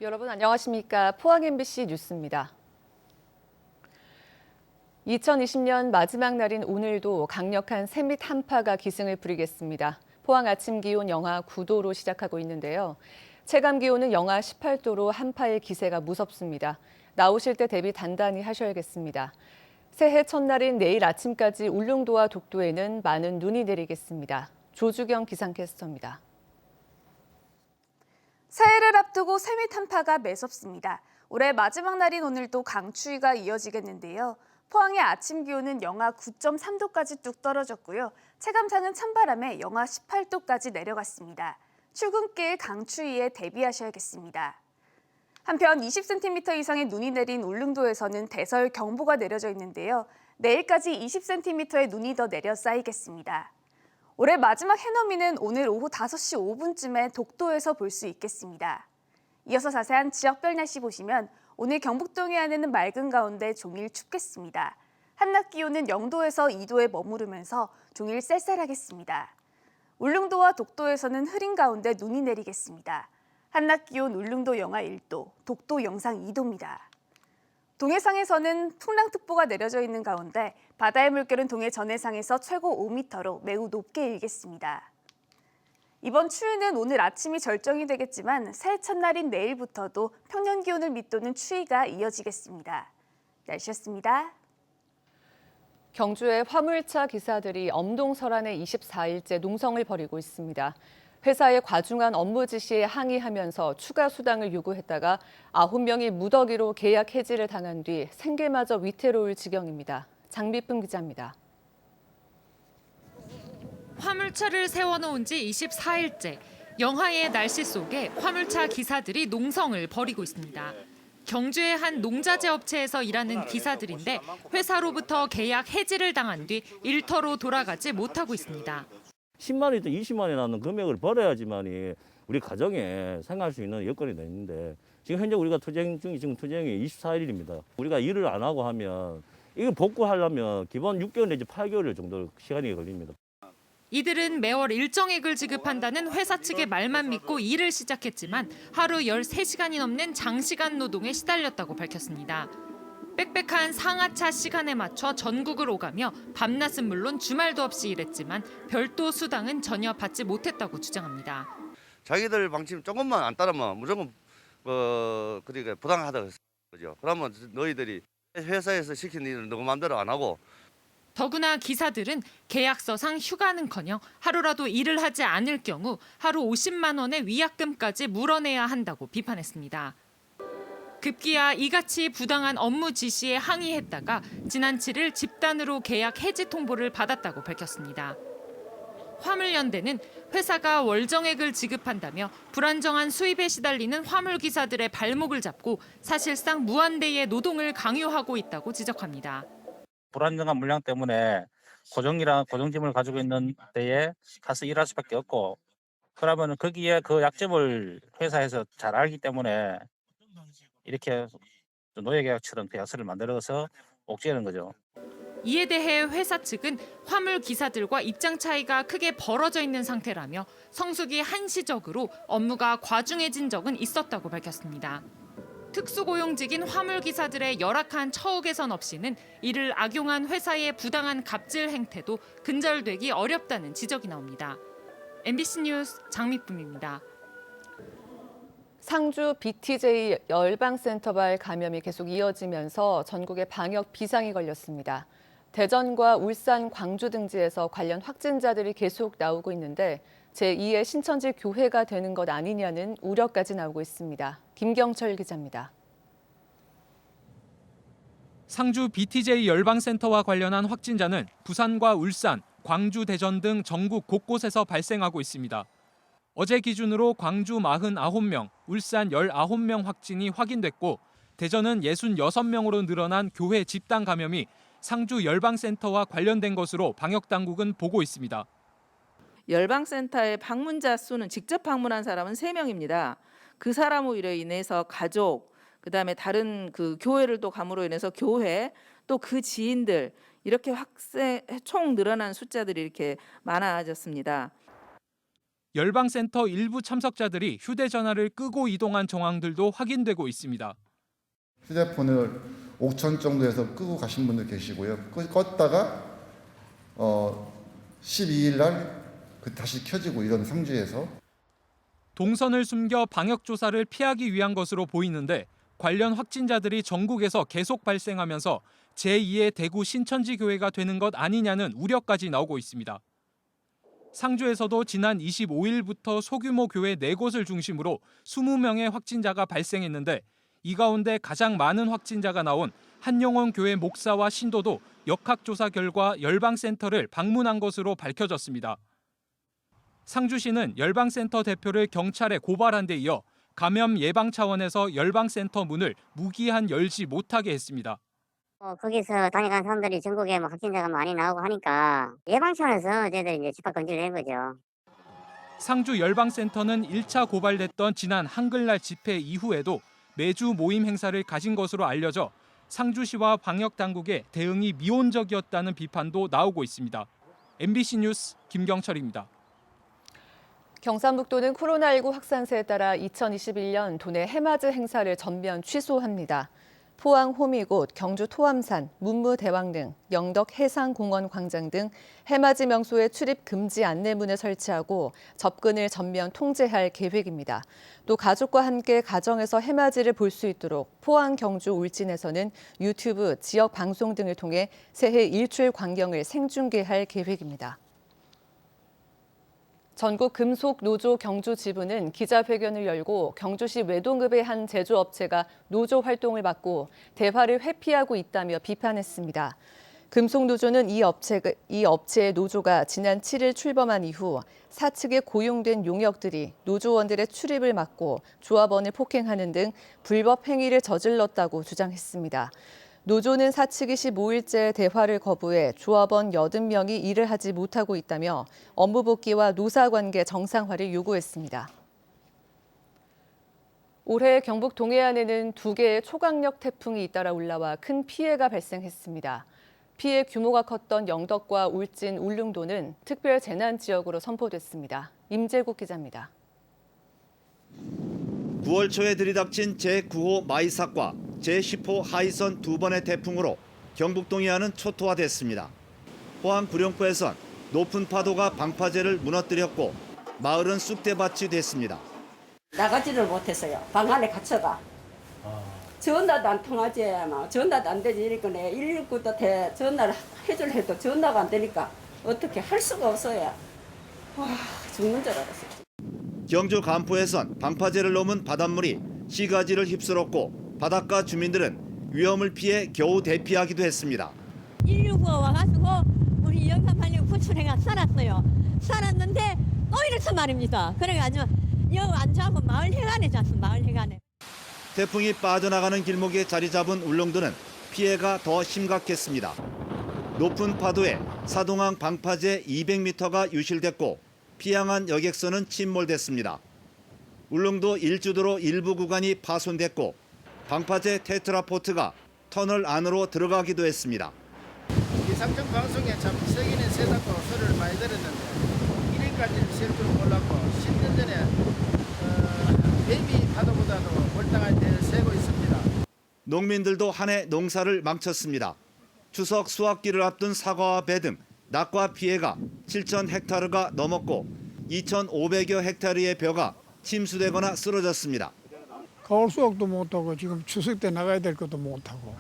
여러분 안녕하십니까? 포항 MBC 뉴스입니다. 2020년 마지막 날인 오늘도 강력한 새밑 한파가 기승을 부리겠습니다. 포항 아침 기온 영하 9도로 시작하고 있는데요. 체감 기온은 영하 18도로 한파의 기세가 무섭습니다. 나오실 때 대비 단단히 하셔야겠습니다. 새해 첫날인 내일 아침까지 울릉도와 독도에는 많은 눈이 내리겠습니다. 조주경 기상캐스터입니다. 새해를 앞두고 새밑 한파가 매섭습니다. 올해 마지막 날인 오늘도 강추위가 이어지겠는데요. 포항의 아침 기온은 영하 9.3도까지 뚝 떨어졌고요. 체감상은 찬바람에 영하 18도까지 내려갔습니다. 출근길 강추위에 대비하셔야겠습니다. 한편 20cm 이상의 눈이 내린 울릉도에서는 대설 경보가 내려져 있는데요. 내일까지 20cm의 눈이 더 내려 쌓이겠습니다. 올해 마지막 해넘이는 오늘 오후 5시 5분쯤에 독도에서 볼 수 있겠습니다. 이어서 자세한 지역별 날씨 보시면 오늘 경북 동해안에는 맑은 가운데 종일 춥겠습니다. 한낮 기온은 0도에서 2도에 머무르면서 종일 쌀쌀하겠습니다. 울릉도와 독도에서는 흐린 가운데 눈이 내리겠습니다. 한낮 기온 울릉도 영하 1도, 독도 영상 2도입니다. 동해상에서는 풍랑특보가 내려져 있는 가운데 바다의 물결은 동해 전해상에서 최고 5m로 매우 높게 일겠습니다. 이번 추위는 오늘 아침이 절정이 되겠지만 새해 첫날인 내일부터도 평년 기온을 밑도는 추위가 이어지겠습니다. 날씨였습니다. 경주의 화물차 기사들이 엄동설안에 24일째 농성을 벌이고 있습니다. 회사의 과중한 업무 지시에 항의하면서 추가 수당을 요구했다가 9명이 무더기로 계약 해지를 당한 뒤 생계마저 위태로울 지경입니다. 장비쁨 기자입니다. 화물차를 세워놓은 지 24일째, 영하의 날씨 속에 화물차 기사들이 농성을 벌이고 있습니다. 경주의 한 농자재 업체에서 일하는 기사들인데 회사로부터 계약 해지를 당한 뒤 일터로 돌아가지 못하고 있습니다. 10만 원이든 20만 원이 나는 금액을 벌어야지만이 우리 가정에 생활할 수 있는 여건이 되는데 지금 현재 우리가 투쟁 중이 지금 투쟁이 24일입니다. 우리가 일을 안 하고 하면 이걸 복구하려면 기본 6개월 내지 8개월 정도 시간이 걸립니다. 이들은 매월 일정액을 지급한다는 회사 측의 말만 믿고 일을 시작했지만 하루 13시간이 넘는 장시간 노동에 시달렸다고 밝혔습니다. 빽빽한 상하차 시간에 맞춰 전국을 오가며 밤낮은 물론 주말도 없이 일했지만 별도 수당은 전혀 받지 못했다고 주장합니다. 자기들 방침 조금만 안 따르면 무조건 그러니까 부당하다고 그죠. 그러면 너희들이 회사에서 시킨 일을 너 마음대로 안 하고 더구나 기사들은 계약서상 휴가는커녕 하루라도 일을 하지 않을 경우 하루 50만 원의 위약금까지 물어내야 한다고 비판했습니다. 급기야 이같이 부당한 업무 지시에 항의했다가 지난 7일 집단으로 계약 해지 통보를 받았다고 밝혔습니다. 화물연대는 회사가 월정액을 지급한다며 불안정한 수입에 시달리는 화물기사들의 발목을 잡고 사실상 무한대의 노동을 강요하고 있다고 지적합니다. 불안정한 물량 때문에 고정짐을 가지고 있는 데에 가서 일할 수밖에 없고 그러면 거기에 그 약점을 회사에서 잘 알기 때문에 이렇게 노예계약처럼 계약서를 만들어서 옥죄는 거죠. 이에 대해 회사 측은 화물 기사들과 입장 차이가 크게 벌어져 있는 상태라며 성수기 한시적으로 업무가 과중해진 적은 있었다고 밝혔습니다. 특수고용직인 화물 기사들의 열악한 처우 개선 없이는 이를 악용한 회사의 부당한 갑질 행태도 근절되기 어렵다는 지적이 나옵니다. MBC 뉴스 장미쁨입니다. 상주 BTJ 열방센터발 감염이 계속 이어지면서 전국에 방역 비상이 걸렸습니다. 대전과 울산, 광주 등지에서 관련 확진자들이 계속 나오고 있는데 제2의 신천지 교회가 되는 것 아니냐는 우려까지 나오고 있습니다. 김경철 기자입니다. 상주 BTJ 열방센터와 관련한 확진자는 부산과 울산, 광주, 대전 등 전국 곳곳에서 발생하고 있습니다. 어제 기준으로 광주 49명, 울산 19명 확진이 확인됐고 대전은 66명으로 늘어난 교회 집단 감염이 상주 열방센터와 관련된 것으로 방역당국은 보고 있습니다. 열방센터의 방문자 수는 직접 방문한 사람은 3명입니다. 그 사람으로 인해서 가족, 그다음에 다른 그 교회를 또 감으로 인해서 교회, 또 그 지인들 이렇게 총 늘어난 숫자들이 이렇게 많아졌습니다. 열방센터 일부 참석자들이 휴대전화를 끄고 이동한 정황들도 확인되고 있습니다. 휴대폰을 옥천 정도에서 끄고 가신 분들 계시고요. 껐다가 12일 날 다시 켜지고 이런 상주에서. 동선을 숨겨 방역 조사를 피하기 위한 것으로 보이는데 관련 확진자들이 전국에서 계속 발생하면서 제2의 대구 신천지 교회가 되는 것 아니냐는 우려까지 나오고 있습니다. 상주에서도 지난 25일부터 소규모 교회 4곳을 중심으로 20명의 확진자가 발생했는데 이 가운데 가장 많은 확진자가 나온 한영원 교회 목사와 신도도 역학조사 결과 열방센터를 방문한 것으로 밝혀졌습니다. 상주시는 열방센터 대표를 경찰에 고발한 데 이어 감염 예방 차원에서 열방센터 문을 무기한 열지 못하게 했습니다. 거기서 다녀간 사람들이 전국에 확진자가 많이 나오고 하니까 예방 차원에서 저희들이 이제 집합 금지를 낸 거죠. 상주 열방센터는 1차 고발됐던 지난 한글날 집회 이후에도 매주 모임 행사를 가진 것으로 알려져 상주시와 방역당국의 대응이 미온적이었다는 비판도 나오고 있습니다. MBC 뉴스 김경철입니다. 경상북도는 코로나19 확산세에 따라 2021년 도내 해맞이 행사를 전면 취소합니다. 포항 호미곶, 경주 토암산, 문무대왕 등 영덕 해상공원 광장 등 해맞이 명소에 출입 금지 안내문을 설치하고 접근을 전면 통제할 계획입니다. 또 가족과 함께 가정에서 해맞이를 볼 수 있도록 포항, 경주, 울진에서는 유튜브, 지역 방송 등을 통해 새해 일출 광경을 생중계할 계획입니다. 전국 금속 노조 경주 지부는 기자회견을 열고 경주시 외동읍의 한 제조업체가 노조 활동을 막고 대화를 회피하고 있다며 비판했습니다. 금속노조는 이 업체의 노조가 지난 7일 출범한 이후 사측에 고용된 용역들이 노조원들의 출입을 막고 조합원을 폭행하는 등 불법 행위를 저질렀다고 주장했습니다. 노조는 사측이 15일째 대화를 거부해 조합원 80명이 일을 하지 못하고 있다며 업무 복귀와 노사관계 정상화를 요구했습니다. 올해 경북 동해안에는 2개의 초강력 태풍이 잇따라 올라와 큰 피해가 발생했습니다. 피해 규모가 컸던 영덕과 울진, 울릉도는 특별 재난 지역으로 선포됐습니다. 임재국 기자입니다. 9월 초에 들이닥친 제9호 마이삭과 제10호 하이선 2번의 태풍으로 경북 동해안은 초토화됐습니다. 포항 구룡포에선 높은 파도가 방파제를 무너뜨렸고 마을은 쑥대밭이 됐습니다. 나가지를 못했어요. 방 안에 갇혀가. 전화도 안 통하지. 전화도 안 되지. 이러니까 119도 전화를 해줄 해도 전화가 안 되니까 어떻게 할 수가 없어요. 와, 죽는 줄 알았어요. 경주 간포에선 방파제를 넘은 바닷물이 시가지를 휩쓸었고 바닷가 주민들은 위험을 피해 겨우 대피하기도 했습니다. 119가 와가지고 우리 영감하려고 구출해가 살았어요. 살았는데 또 이렇단 말입니다. 그래가지고 여기 앉아서 마을 해관에 잤어. 마을 해관에. 태풍이 빠져나가는 길목에 자리 잡은 울릉도는 피해가 더 심각했습니다. 높은 파도에 사동항 방파제 200m가 유실됐고 피양안 여객선은 침몰됐습니다. 울릉도 일주도로 일부 구간이 파손됐고 방파제 테트라포트가 터널 안으로 들어가기도 했습니다. 기상청 방송에 참 세기는 세다고 소리를 많이 들었는데 1일까지는 셀 줄 몰랐고 10년 전에 베이비 파도보다도 몰당할 때를 세고 있습니다. 농민들도 한 해 농사를 망쳤습니다. 추석 수확기를 앞둔 사과와 배 등 낙과 피해가 7,000헥타르가 넘었고 2,500여 헥타르의 벼가 침수되거나 쓰러졌습니다. 가을 수확도 못하고 지금 추석 때 나가야 될 것도 못하고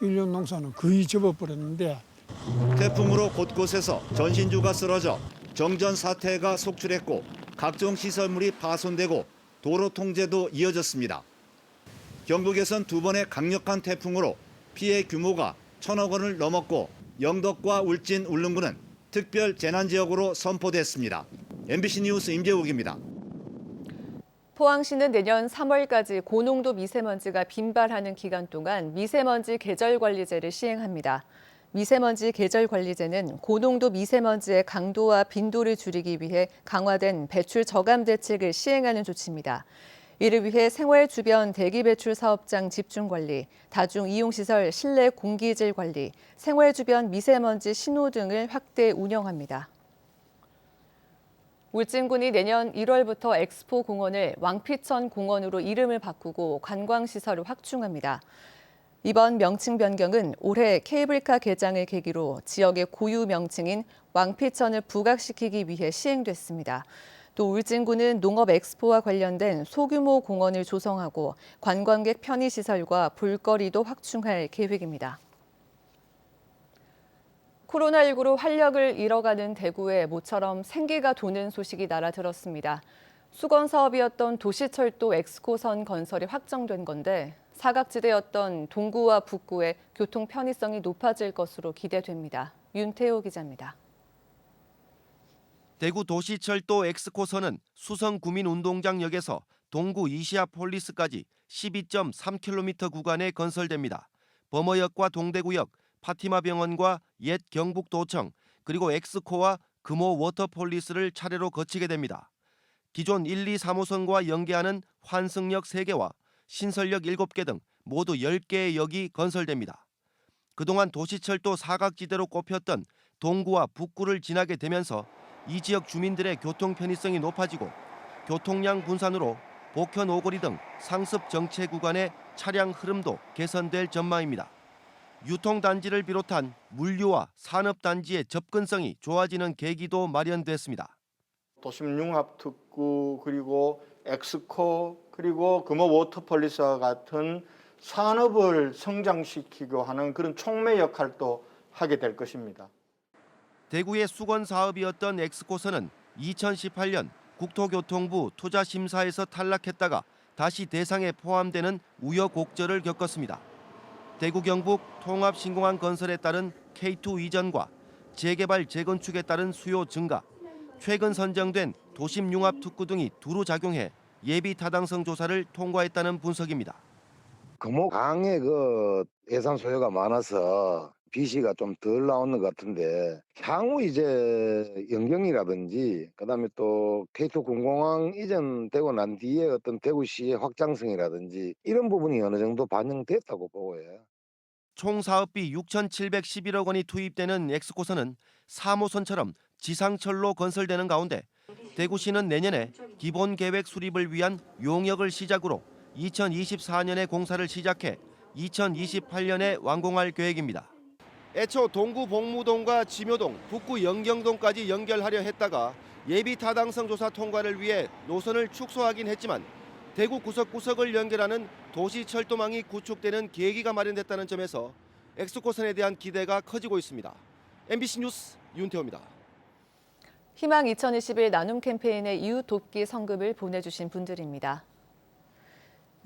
1년 농사는 거의 접어버렸는데 태풍으로 곳곳에서 전신주가 쓰러져 정전 사태가 속출했고 각종 시설물이 파손되고 도로 통제도 이어졌습니다. 경북에선 2번의 강력한 태풍으로 피해 규모가 1,000억 원을 넘었고 영덕과 울진, 울릉도는 특별 재난지역으로 선포됐습니다. MBC 뉴스 임재욱입니다. 포항시는 내년 3월까지 고농도 미세먼지가 빈발하는 기간 동안 미세먼지 계절관리제를 시행합니다. 미세먼지 계절관리제는 고농도 미세먼지의 강도와 빈도를 줄이기 위해 강화된 배출 저감 대책을 시행하는 조치입니다. 이를 위해 생활 주변 대기 배출 사업장 집중 관리, 다중 이용시설 실내 공기질 관리, 생활 주변 미세먼지 신호 등을 확대 운영합니다. 울진군이 내년 1월부터 엑스포 공원을 왕피천 공원으로 이름을 바꾸고 관광시설을 확충합니다. 이번 명칭 변경은 올해 케이블카 개장을 계기로 지역의 고유 명칭인 왕피천을 부각시키기 위해 시행됐습니다. 또 울진군은 농업 엑스포와 관련된 소규모 공원을 조성하고 관광객 편의시설과 볼거리도 확충할 계획입니다. 코로나19로 활력을 잃어가는 대구에 모처럼 생기가 도는 소식이 날아들었습니다. 수건 사업이었던 도시철도 엑스코선 건설이 확정된 건데 사각지대였던 동구와 북구의 교통 편의성이 높아질 것으로 기대됩니다. 윤태호 기자입니다. 대구 도시철도 엑스코선은 수성구민운동장역에서 동구 이시아폴리스까지 12.3km 구간에 건설됩니다. 범어역과 동대구역, 파티마병원과 옛 경북도청, 그리고 엑스코와 금호 워터폴리스를 차례로 거치게 됩니다. 기존 1, 2, 3호선과 연계하는 환승역 3개와 신설역 7개 등 모두 10개의 역이 건설됩니다. 그동안 도시철도 사각지대로 꼽혔던 동구와 북구를 지나게 되면서 이 지역 주민들의 교통 편의성이 높아지고 교통량 분산으로 복현 오거리 등 상습 정체 구간의 차량 흐름도 개선될 전망입니다. 유통단지를 비롯한 물류와 산업단지의 접근성이 좋아지는 계기도 마련됐습니다. 도심 융합 특구 그리고 엑스코 그리고 금호 워터폴리스와 같은 산업을 성장시키고 하는 그런 촉매 역할도 하게 될 것입니다. 대구의 수건 사업이었던 엑스코선은 2018년 국토교통부 투자심사에서 탈락했다가 다시 대상에 포함되는 우여곡절을 겪었습니다. 대구 경북 통합신공항 건설에 따른 K2 이전과 재개발 재건축에 따른 수요 증가, 최근 선정된 도심 융합 특구 등이 두루 작용해 예비 타당성 조사를 통과했다는 분석입니다. 금호 강의 예산 소요가 많아서 비시가 좀 덜 나오는 것 같은데 향후 이제 연경이라든지 그다음에 또 K2 군공항 이전되고 난 뒤에 어떤 대구시의 확장성이라든지 이런 부분이 어느 정도 반영됐다고 보고요. 총 사업비 6,711억 원이 투입되는 엑스코선은 3호선처럼 지상철로 건설되는 가운데 대구시는 내년에 기본계획 수립을 위한 용역을 시작으로 2024년에 공사를 시작해 2028년에 완공할 계획입니다. 애초 동구 복무동과 지묘동, 북구 영경동까지 연결하려 했다가 예비 타당성 조사 통과를 위해 노선을 축소하긴 했지만 대구 구석구석을 연결하는 도시철도망이 구축되는 계기가 마련됐다는 점에서 엑스코선에 대한 기대가 커지고 있습니다. MBC 뉴스 윤태호입니다. 희망 2021 나눔 캠페인에 이웃 돕기 성금을 보내주신 분들입니다.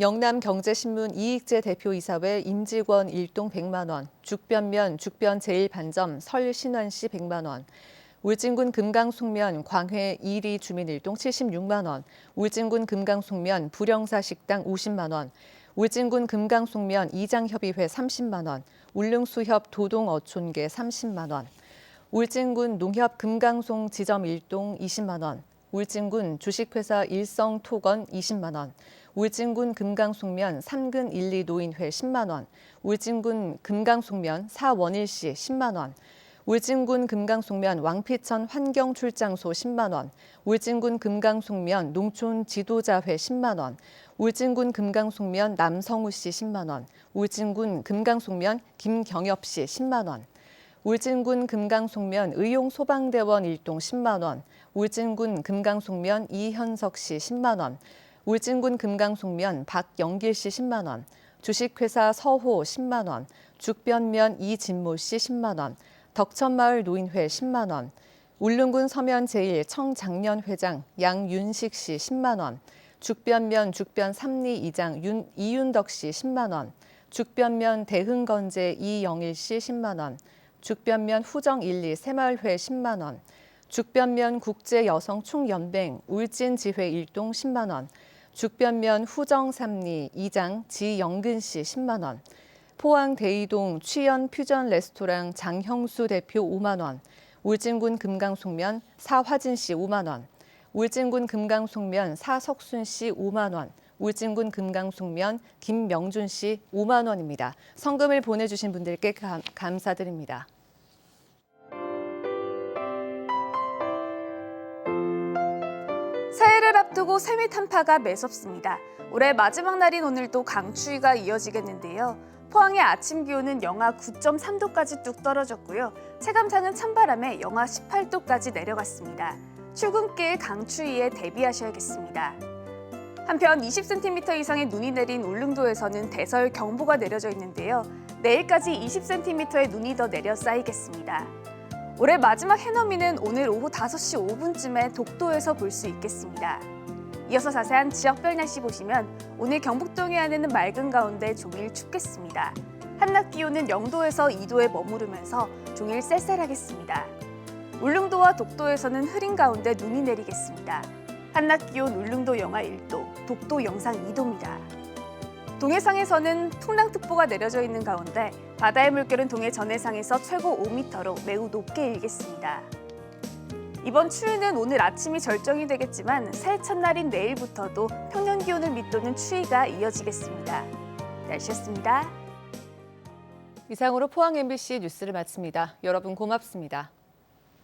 영남경제신문 이익재 대표이사회 임직원 일동 100만 원, 죽변면 죽변 제일반점 설신원 씨 100만 원, 울진군 금강송면 광회 2리 주민 일동 76만 원, 울진군 금강송면 불영사 식당 50만 원, 울진군 금강송면 이장협의회 30만 원, 울릉수협 도동어촌계 30만 원, 울진군 농협 금강송 지점 일동 20만 원, 울진군 주식회사 일성토건 20만 원, 울진군 금강송면 3근 1, 2 노인회 10만 원, 울진군 금강송면 사원일 씨 10만 원, 울진군 금강송면 왕피천 환경출장소 10만 원, 울진군 금강송면 농촌 지도자회 10만 원, 울진군 금강송면 남성우 씨 10만 원, 울진군 금강송면 김경엽 씨 10만 원, 울진군 금강송면 의용소방대원 일동 10만 원, 울진군 금강송면 이현석 씨 10만 원, 울진군 금강송면 박영길 씨 10만 원, 주식회사 서호 10만 원, 죽변면 이진모 씨 10만 원, 덕천마을 노인회 10만 원, 울릉군 서면 제1 청장년회장 양윤식 씨 10만 원, 죽변면 죽변 3리 이장 이윤덕 씨 10만 원, 죽변면 대흥건재 이영일 씨 10만 원, 죽변면 후정 1, 2 새마을회 10만 원, 죽변면 국제여성총연맹 울진지회 일동 10만 원, 죽변면 후정 3리 이장 지영근 씨 10만 원, 포항 대이동 취연 퓨전 레스토랑 장형수 대표 5만 원, 울진군 금강송면 사화진 씨 5만 원, 울진군 금강송면 사석순 씨 5만 원, 울진군 금강송면 김명준 씨 5만 원입니다. 성금을 보내주신 분들께 감사드립니다. 앞두고 세미 한파가 매섭습니다. 올해 마지막 날인 오늘도 강추위가 이어지겠는데요. 포항의 아침 기온은 영하 9.3도까지 뚝 떨어졌고요. 체감상은 찬바람에 영하 18도까지 내려갔습니다. 출근길 강추위에 대비하셔야겠습니다. 한편 20cm 이상의 눈이 내린 울릉도에서는 대설 경보가 내려져 있는데요. 내일까지 20cm의 눈이 더 내려 쌓이겠습니다. 올해 마지막 해넘이는 오늘 오후 5시 5분쯤에 독도에서 볼 수 있겠습니다. 이어서 자세한 지역별 날씨 보시면 오늘 경북 동해안에는 맑은 가운데 종일 춥겠습니다. 한낮 기온은 0도에서 2도에 머무르면서 종일 쌀쌀하겠습니다. 울릉도와 독도에서는 흐린 가운데 눈이 내리겠습니다. 한낮 기온 울릉도 영하 1도, 독도 영상 2도입니다. 동해상에서는 풍랑특보가 내려져 있는 가운데 바다의 물결은 동해 전해상에서 최고 5m로 매우 높게 일겠습니다. 이번 추위는 오늘 아침이 절정이 되겠지만 새해 첫날인 내일부터도 평년 기온을 밑도는 추위가 이어지겠습니다. 날씨였습니다. 이상으로 포항 MBC 뉴스를 마칩니다. 여러분 고맙습니다.